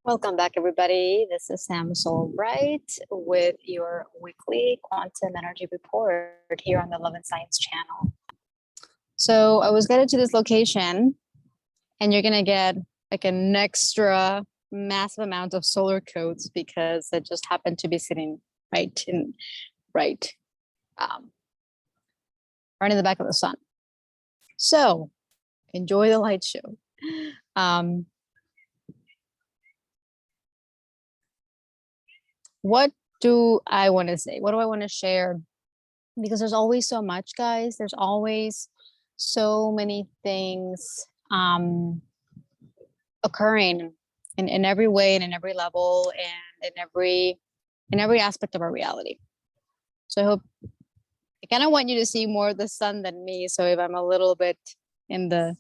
Welcome back, everybody. This is Sam SolBright with your weekly quantum energy report here on the Love and Science channel. So I was guided to this location, and you're gonna get like an extra massive amount of solar codes because it just happened to be sitting right in the back of the sun. So enjoy the light show. What do I want to say? What do I want to share? Because there's always so much, guys. There's always so many things occurring in every way and in every level and in every aspect of our reality. So I kind of want you to see more of the sun than me. So if I'm a little bit in the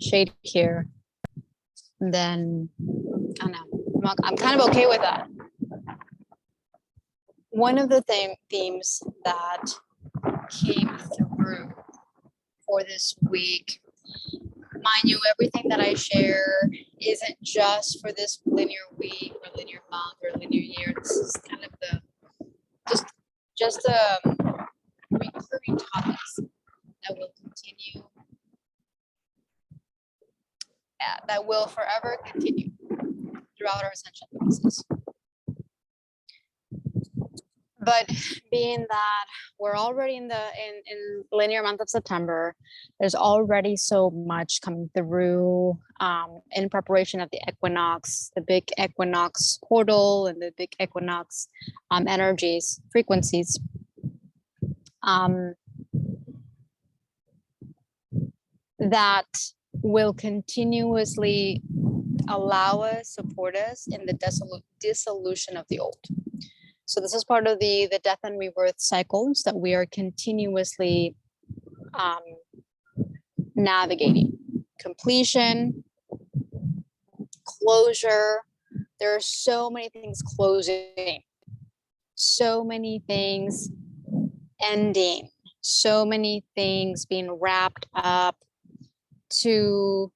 shade here, then I don't know. I'm kind of okay with that. One of the themes that came through for this week, mind you, everything that I share isn't just for this linear week or linear month or linear year. This is kind of just recurring topics that will continue, that will forever continue throughout our ascension process. But being that we're already in linear month of September, there's already so much coming through in preparation of the equinox, the big equinox portal and the big equinox energies, frequencies. That will continuously allow us, support us in the dissolution of the old. So this is part of the death and rebirth cycles that we are continuously navigating. Completion, closure. There are so many things closing, so many things ending, so many things being wrapped up to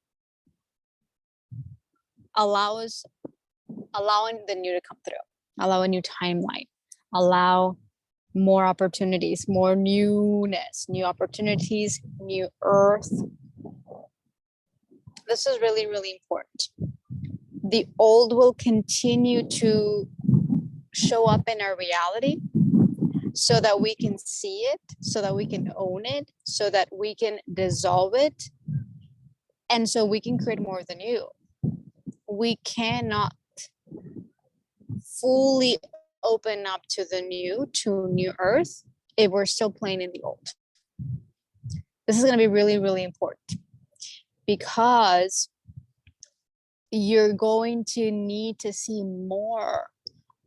allowing the new to come through. Allow a new timeline, allow more opportunities, more newness, new opportunities, new earth. This is really, really important. The old will continue to show up in our reality so that we can see it, so that we can own it, so that we can dissolve it, and so we can create more of the new. We cannot fully open up to the new, to new earth, if we're still playing in the old. This is going to be really, really important because you're going to need to see more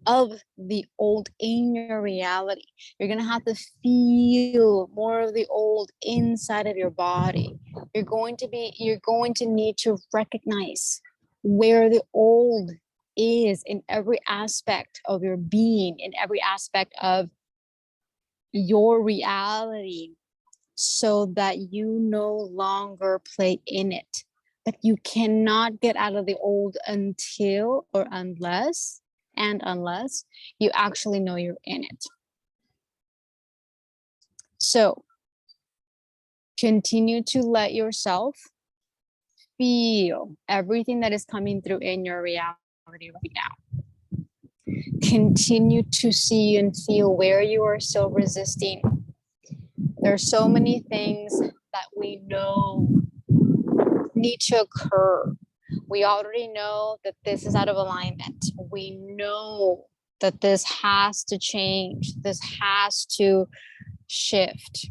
of the old in your reality. You're going to have to feel more of the old inside of your body. You're going to need to recognize where the old is in every aspect of your being, in every aspect of your reality, so that you no longer play in it. But you cannot get out of the old until or unless you actually know you're in it. So continue to let yourself feel everything that is coming through in your reality right now. Continue to see and feel where you are still resisting. There are so many things that we know need to occur. We already know that this is out of alignment. We know that this has to change. This has to shift.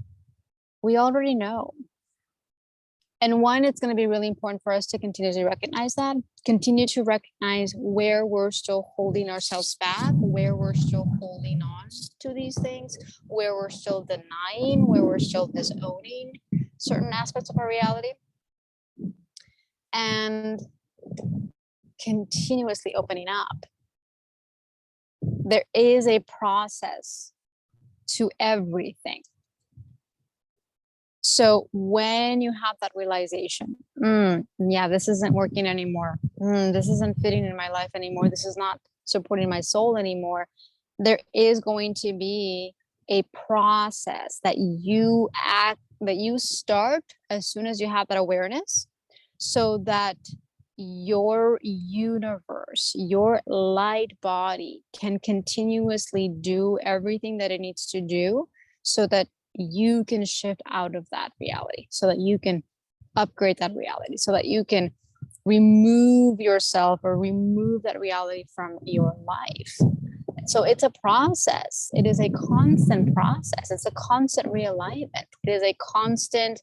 We already know. And one, it's going to be really important for us to continue to recognize that, continue to recognize where we're still holding ourselves back, where we're still holding on to these things, where we're still denying, where we're still disowning certain aspects of our reality. And continuously opening up. There is a process to everything. So when you have that realization, yeah, this isn't working anymore. This isn't fitting in my life anymore. This is not supporting my soul anymore. There is going to be a process that you start as soon as you have that awareness, so that your universe, your light body can continuously do everything that it needs to do, so that you can shift out of that reality, so that you can upgrade that reality, so that you can remove yourself or remove that reality from your life. So it's a process. It is a constant process. It's a constant realignment. It is a constant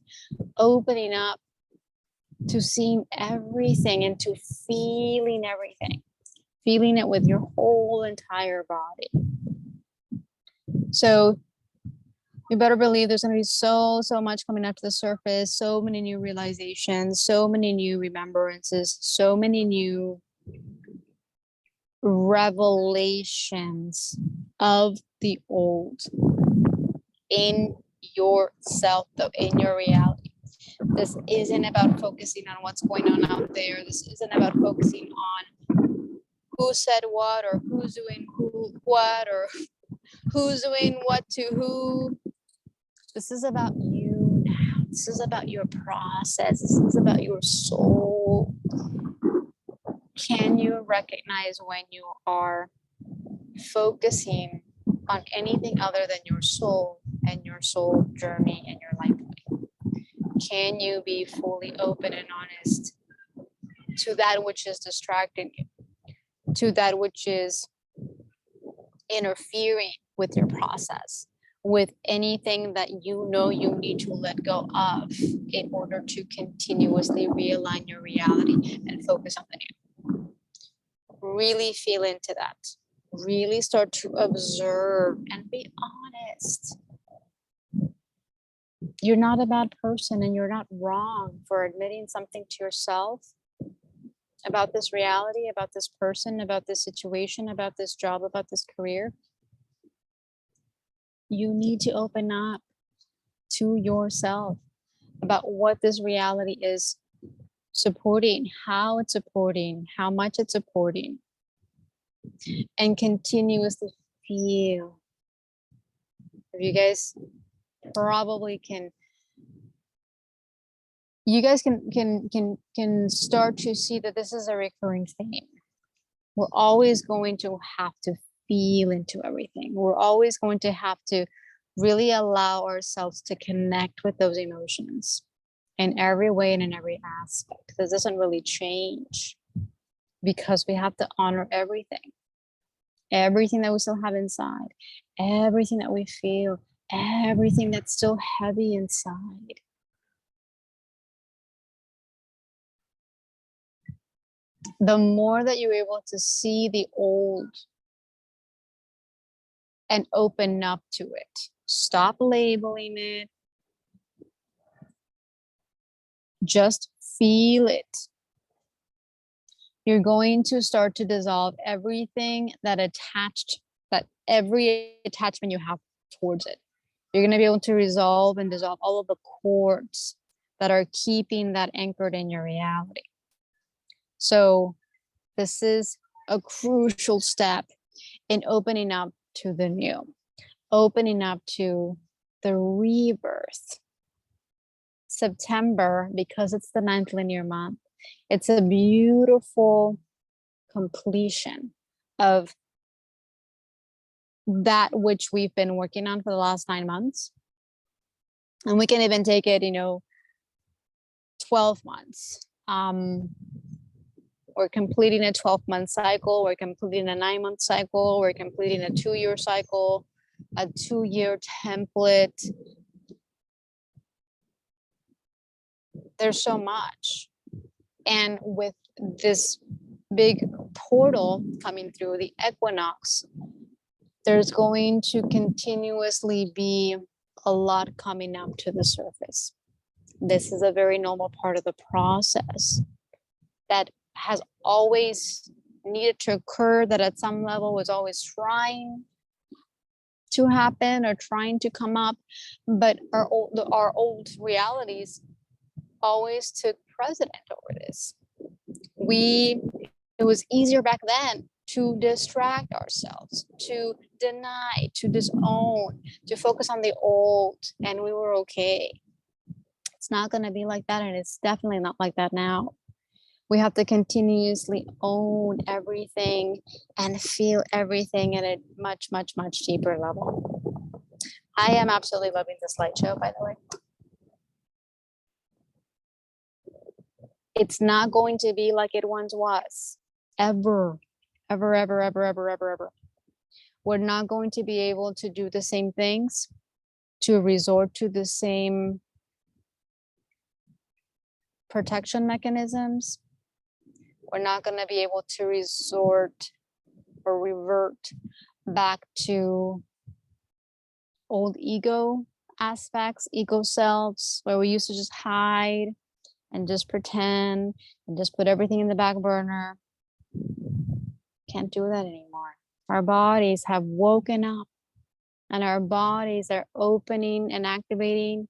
opening up to seeing everything and to feeling everything, feeling it with your whole entire body. So you better believe there's going to be so much coming up to the surface, so many new realizations, so many new remembrances, so many new revelations of the old in yourself, though, in your reality. This isn't about focusing on what's going on out there. This isn't about focusing on who said what, or who's doing what, or who's doing what to who. This is about you now. This is about your process. This is about your soul. Can you recognize when you are focusing on anything other than your soul and your soul journey and your life? Can you be fully open and honest to that which is distracting you, to that which is interfering with your process, with anything that you know you need to let go of in order to continuously realign your reality and focus on the new? Really feel into that. Really start to observe and be honest. You're not a bad person, and you're not wrong for admitting something to yourself about this reality, about this person, about this situation, about this job, about this career. You need to open up to yourself about what this reality is supporting, how it's supporting, how much it's supporting, and continuously feel. You guys probably can, you guys can start to see that this is a recurring theme. We're always going to have to feel into everything. We're always going to have to really allow ourselves to connect with those emotions in every way and in every aspect. This doesn't really change, because we have to honor everything that we still have inside, everything that we feel, everything that's still heavy inside. The more that you're able to see the old and open up to it, stop labeling it, just feel it. You're going to start to dissolve everything that every attachment you have towards it. You're going to be able to resolve and dissolve all of the cords that are keeping that anchored in your reality. So this is a crucial step in opening up to the new, opening up to the rebirth. September, because it's the 9th linear month, it's a beautiful completion of that which we've been working on for the last 9 months. And we can even take it, 12 months. We're completing a 12-month cycle. We're completing a 9-month cycle. We're completing a 2-year cycle, a 2-year template. There's so much. And with this big portal coming through, the equinox, there's going to continuously be a lot coming up to the surface. This is a very normal part of the process that has always needed to occur, that at some level was always trying to happen or trying to come up, but our old realities always took precedent over this. It was easier back then to distract ourselves, to deny, to disown, to focus on the old, and we were okay. It's not going to be like that, and it's definitely not like that now. We have to continuously own everything and feel everything at a much, much, much deeper level. I am absolutely loving this slideshow, by the way. It's not going to be like it once was, ever, ever, ever, ever, ever, ever, ever. We're not going to be able to do the same things, to resort to the same protection mechanisms. We're not going to be able to resort or revert back to old ego aspects, ego selves, where we used to just hide and just pretend and just put everything in the back burner. Can't do that anymore. Our bodies have woken up, and our bodies are opening and activating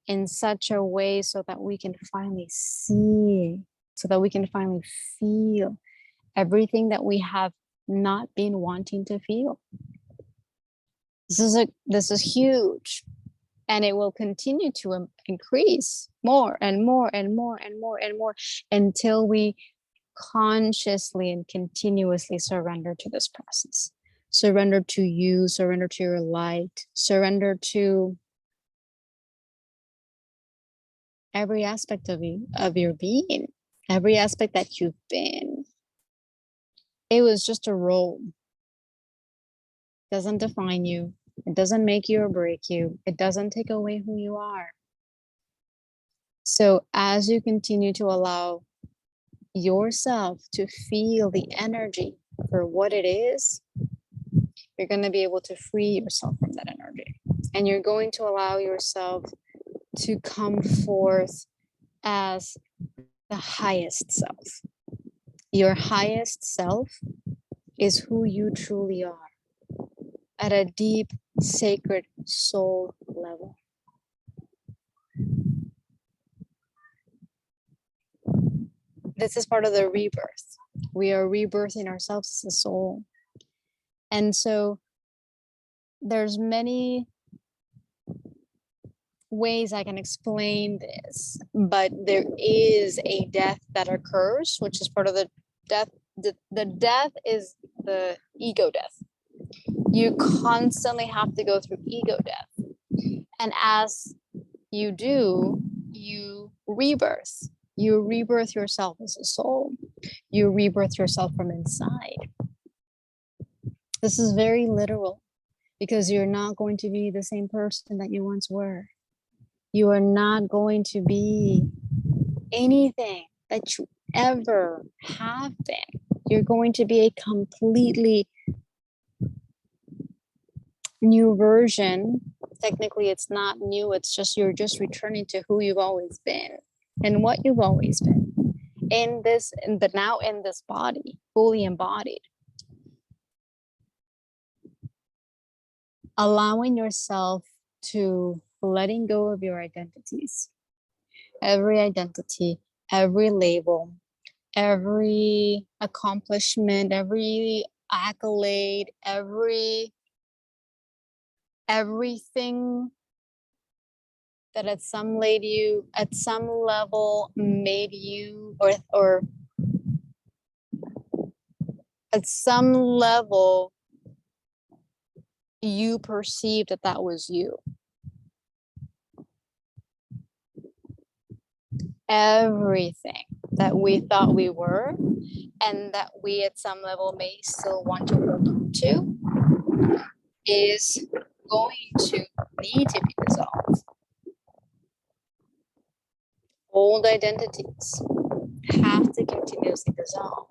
in such a way so that we can finally see, so that we can finally feel everything that we have not been wanting to feel. This is huge, and it will continue to increase more and more and more and more and more until we consciously and continuously surrender to this process. Surrender to you, surrender to your light, surrender to every aspect of you, of your being, every aspect that you've been. It was just a role. It doesn't define you. It doesn't make you or break you. It doesn't take away who you are. So as you continue to allow yourself to feel the energy for what it is, you're going to be able to free yourself from that energy. And you're going to allow yourself to come forth as the highest self. Your highest self is who you truly are at a deep, sacred soul level. This is part of the rebirth. We are rebirthing ourselves as a soul. And so there's many ways I can explain this, but there is a death that occurs, which is part of the death. The death is the ego death. You constantly have to go through ego death. And as you do, you rebirth. You rebirth yourself as a soul. You rebirth yourself from inside. This is very literal, because you're not going to be the same person that you once were. You are not going to be anything that you ever have been. You're going to be a completely new version. Technically, it's not new. It's just you're just returning to who you've always been and what you've always been in this, now in this body, fully embodied. Allowing yourself to letting go of your identities, every identity, every label, every accomplishment, every accolade, everything that at some level made you, or at some level you perceived that was you. Everything that we thought we were and that we at some level may still want to hold on to is going to need to be dissolved. Old identities have to continuously dissolve.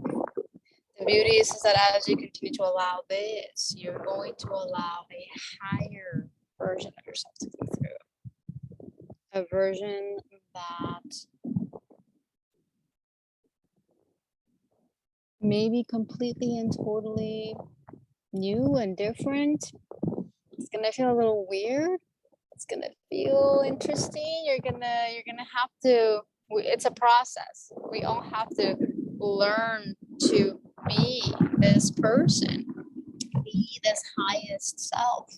The beauty is that as you continue to allow this, you're going to allow a higher version of yourself to come through. A version that may be completely and totally new and different, It's gonna feel a little weird. It's gonna feel interesting. You're gonna have to. It's a process. We all have to learn to be this person, be this highest self,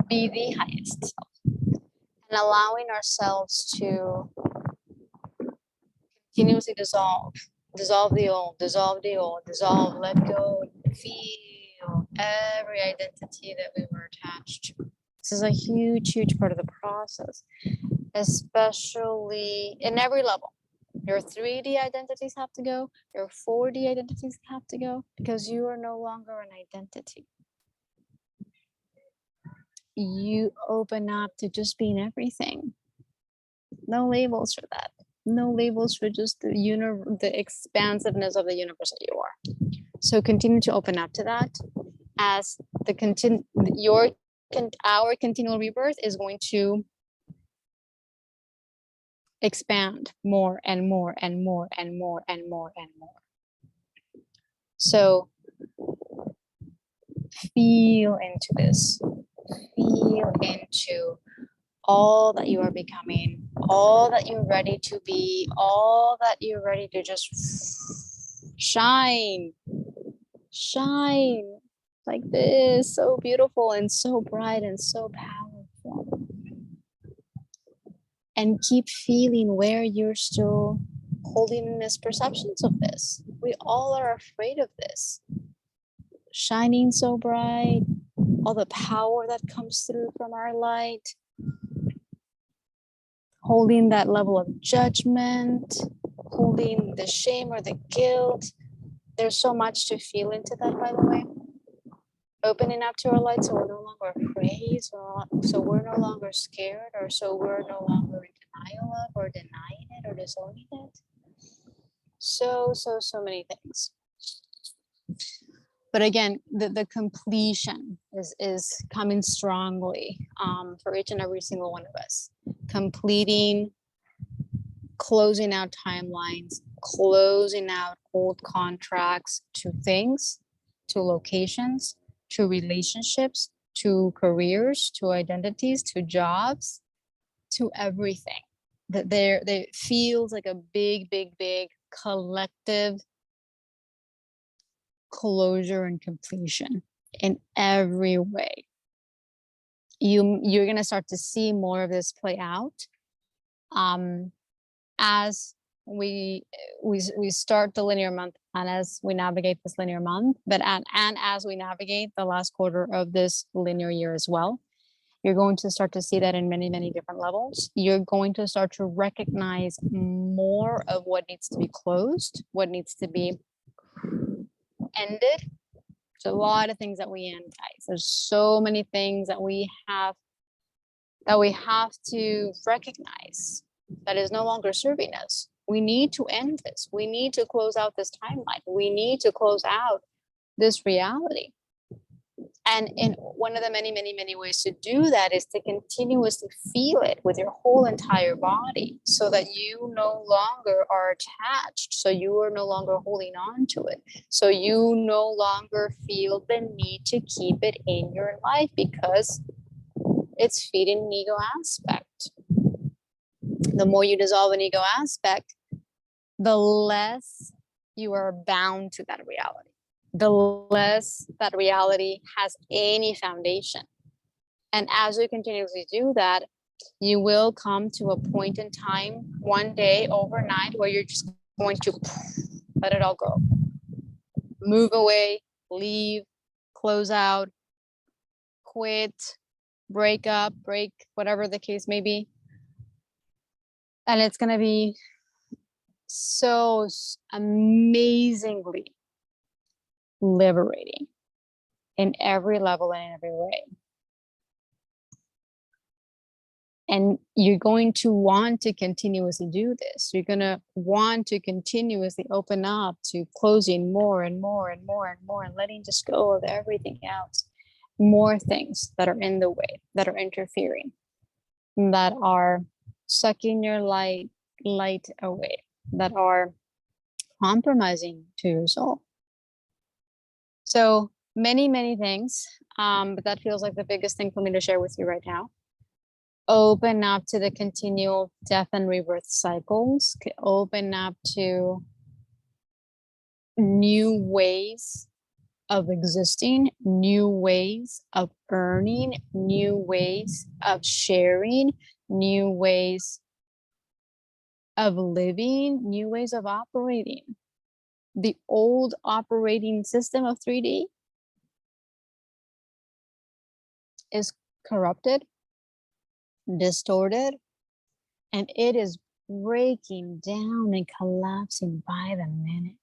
be the highest self, and allowing ourselves to continuously dissolve the old, dissolve, let go, feel every identity that we were attached to. This is a huge part of the process, especially in every level. Your 3D identities have to go, your 4D identities have to go, because you are no longer an identity. You open up to just being everything. No labels for that. No labels for just the expansiveness of the universe that you are. So continue to open up to that, as our continual rebirth is going to expand more and more and more and more and more and more. So feel into this. Feel into all that you are becoming, all that you're ready to be, all that you're ready to just shine like this, so beautiful and so bright and so powerful. And keep feeling where you're still holding misperceptions of this. We all are afraid of this. Shining so bright, all the power that comes through from our light, holding that level of judgment, holding the shame or the guilt. There's so much to feel into that, by the way. Opening up to our light, so we're no longer afraid, so we're no longer scared, or so we're no longer in denial of, or denying it, or disowning it. So many things. But again, the completion is coming strongly for each and every single one of us. Completing, closing out timelines, closing out old contracts to things, to locations, to relationships, to careers, to identities, to jobs, to everything. That there feels like a big collective closure and completion in every way. You're going to start to see more of this play out as we start the linear month, and as we navigate this linear month, and as we navigate the last quarter of this linear year as well. You're going to start to see that in many different levels. You're going to start to recognize more of what needs to be closed, what needs to be ended. There's a lot of things that we end, guys. There's so many things that we have to recognize that is no longer serving us. We need to end this. We need to close out this timeline. We need to close out this reality. And in one of the many ways to do that is to continuously feel it with your whole entire body, so that you no longer are attached, so you are no longer holding on to it, so you no longer feel the need to keep it in your life because it's feeding an ego aspect. The more you dissolve an ego aspect, the less you are bound to that reality, the less that reality has any foundation. And as you continuously do that, you will come to a point in time, one day, overnight, where you're just going to let it all go. Move away, leave, close out, quit, break up, whatever the case may be. And it's going to be so amazingly liberating in every level and in every way. And you're going to want to continuously do this. You're going to want to continuously open up to closing more and more and more and more, and letting just go of everything else. More things that are in the way, that are interfering, that are sucking your light away, that are compromising to your soul. So many things, but that feels like the biggest thing for me to share with you right now. Open up to the continual death and rebirth cycles. Open up to new ways of existing, new ways of earning, new ways of sharing, new ways of living, new ways of operating. The old operating system of 3D is corrupted, distorted, and it is breaking down and collapsing by the minute.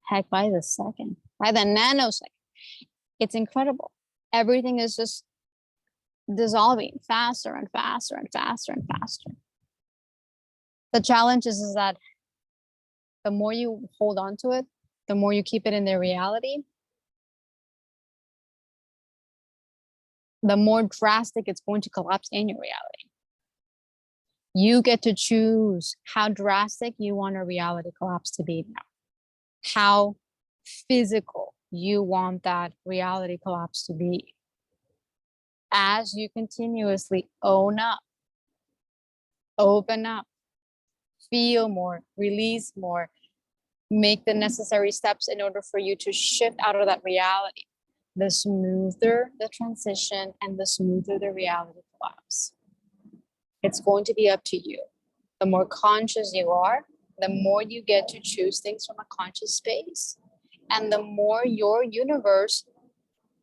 Heck, by the second, by the nanosecond. It's incredible. Everything is just dissolving faster and faster and faster and faster. The challenge is that the more you hold on to it, the more you keep it in their reality, the more drastic it's going to collapse in your reality. You get to choose how drastic you want a reality collapse to be now. How physical you want that reality collapse to be. As you continuously own up, open up, feel more, release more, make the necessary steps in order for you to shift out of that reality, the smoother the transition and the smoother the reality collapse. It's going to be up to you. The more conscious you are, the more you get to choose things from a conscious space, and the more your universe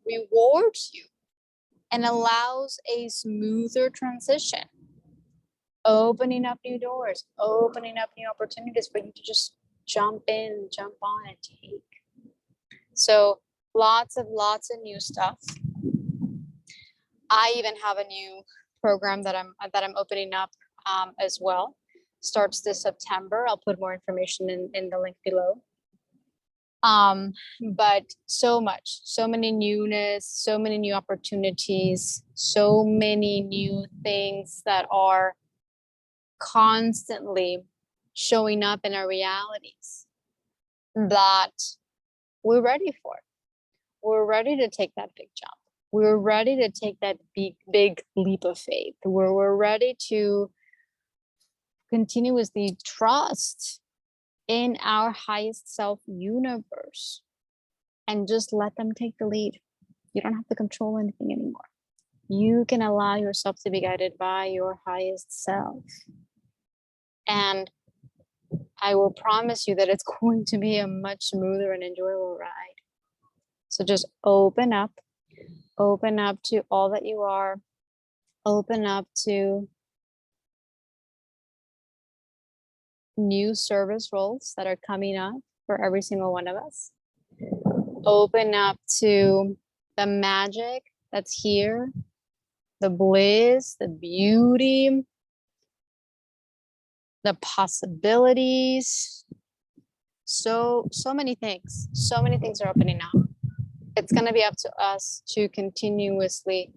rewards you and allows a smoother transition, opening up new doors, opening up new opportunities for you to just jump in, jump on, and take. So lots of new stuff. I even have a new program that I'm opening up as well. Starts this September. I'll put more information in the link below. But so many newness, so many new opportunities, so many new things that are constantly showing up in our realities that we're ready for. We're ready to take that big jump. We're ready to take that big leap of faith. We're ready to continuously trust in our highest self universe and just let them take the lead. You don't have to control anything anymore. You can allow yourself to be guided by your highest self. And I will promise you that it's going to be a much smoother and enjoyable ride. So just open up to all that you are, open up to new service roles that are coming up for every single one of us. Open up to the magic that's here, the bliss, the beauty, the possibilities. So many things are opening up. It's going to be up to us to continuously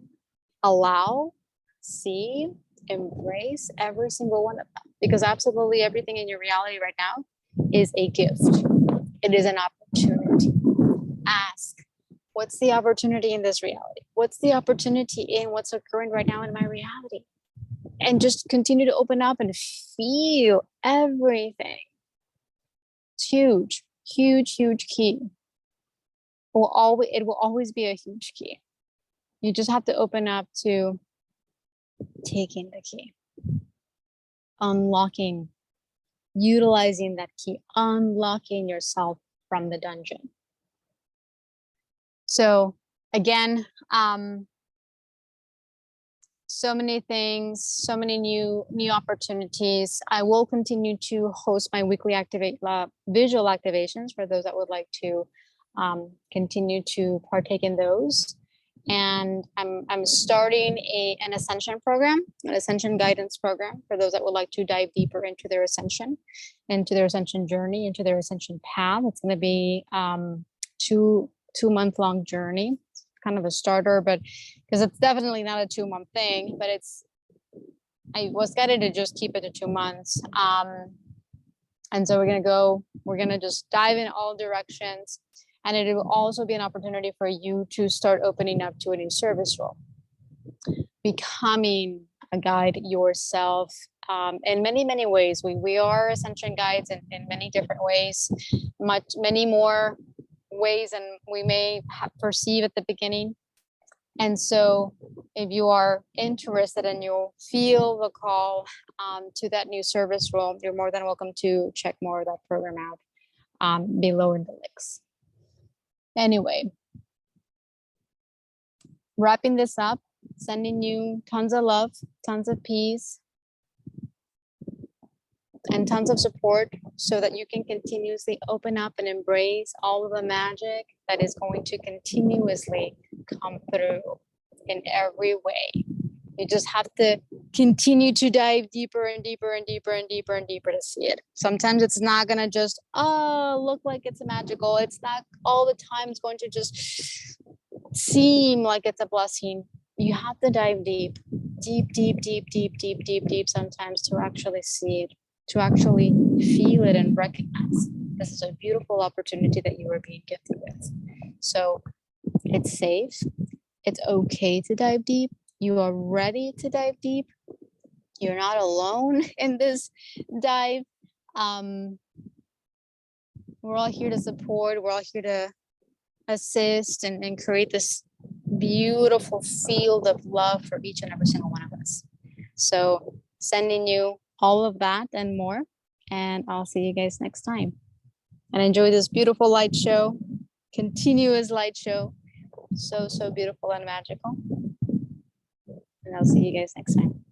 allow, see, embrace every single one of them, because absolutely everything in your reality right now is a gift. It is an opportunity. Ask, what's the opportunity in this reality? What's the opportunity in what's occurring right now in my reality? And just continue to open up and feel everything. It's huge key. It will always be a huge key. You just have to open up to taking the key, unlocking, utilizing that key, unlocking yourself from the dungeon. So again, so many things, so many new opportunities. I will continue to host my weekly visual activations for those that would like to continue to partake in those. And I'm starting an Ascension program, an Ascension Guidance Program for those that would like to dive deeper into their ascension journey, into their ascension path. It's going to be 2-month-long journey. It's kind of a starter, but because it's definitely not a 2-month thing, but I was guided to just keep it to 2 months. And so we're going to just dive in all directions. And it will also be an opportunity for you to start opening up to a new service role, becoming a guide yourself in many, many ways. We are ascension guides in many different ways, many more ways than we may perceive at the beginning. And so if you are interested and you feel the call to that new service role, you're more than welcome to check more of that program out below in the links. Anyway, wrapping this up, sending you tons of love, tons of peace, and tons of support so that you can continuously open up and embrace all of the magic that is going to continuously come through in every way. You just have to continue to dive deeper and deeper and deeper and deeper and deeper to see it. Sometimes it's not going to just, look like it's magical. It's not all the time. It's going to just seem like it's a blessing. You have to dive deep, deep, deep, deep, deep, deep, deep, deep sometimes to actually see it, to actually feel it and recognize this is a beautiful opportunity that you are being gifted with. So it's safe. It's okay to dive deep. You are ready to dive deep. You're not alone in this dive. We're all here to support. We're all here to assist and create this beautiful field of love for each and every single one of us. So sending you all of that and more. And I'll see you guys next time. And enjoy this beautiful light show, continuous light show. So beautiful and magical. And I'll see you guys next time.